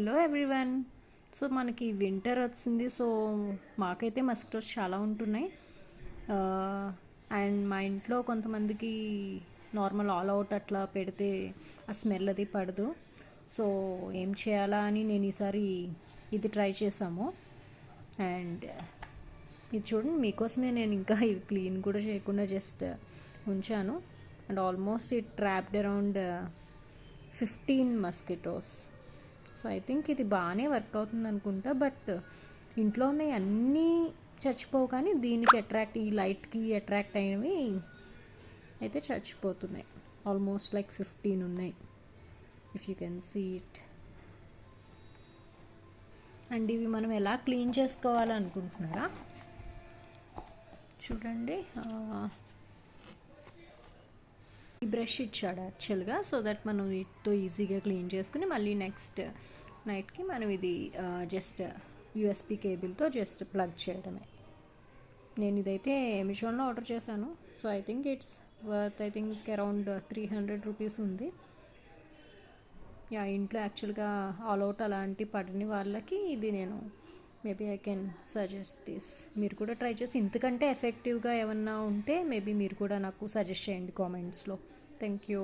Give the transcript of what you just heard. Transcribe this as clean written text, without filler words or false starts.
Hello everyone. So మనకి winter వచ్చింది. So మాకైతే మస్కిటోస్ చాలా ఉంటున్నాయి. అండ్ మా ఇంట్లో కొంతమందికి నార్మల్ ఆల్ అవుట్ అట్లా పెడితే ఆ స్మెల్ అది పడదు. సో ఏం చేయాలా అని నేను ఈసారి ఇది ట్రై చేసాము. అండ్ ఇది చూడండి, మీకోసమే నేను ఇంకా ఇది క్లీన్ కూడా చేయకుండా జస్ట్ ఉంచాను. And almost it trapped around 15 mosquitoes. So I think ఇది బాగానే వర్క్ అవుతుంది అనుకుంటా. బట్ ఇంట్లో ఉన్నాయి అన్నీ చచ్చిపోవు, కానీ దీనికి ఈ లైట్కి అట్రాక్ట్ అయినవి అయితే చచ్చిపోతున్నాయి. ఆల్మోస్ట్ లైక్ 15 ఉన్నాయి, if you can see it. And ఇవి మనం ఎలా క్లీన్ చేసుకోవాలనుకుంటున్నారా? చూడండి, ఈ బ్రష్ ఇచ్చాడు యాక్చువల్గా, సో దట్ మనం వీటితో ఈజీగా క్లీన్ చేసుకుని మళ్ళీ నెక్స్ట్ నైట్కి మనం ఇది జస్ట్ యూఎస్బి కేబుల్తో జస్ట్ ప్లగ్ చేయడమే. నేను ఇదైతే అమెజాన్లో ఆర్డర్ చేశాను. So I think it's worth around 300 rupees ఉంది. యా, ఇంట్లో యాక్చువల్గా ఆల్ అవుట్ అలాంటి పడని వాళ్ళకి ఇది నేను maybe I can suggest this. మీరు కూడా ట్రై చేసి ఇంతకంటే ఎఫెక్టివ్గా ఏమన్నా ఉంటే మేబీ మీరు కూడా నాకు సజెస్ట్ చేయండి కామెంట్స్లో. Thank you.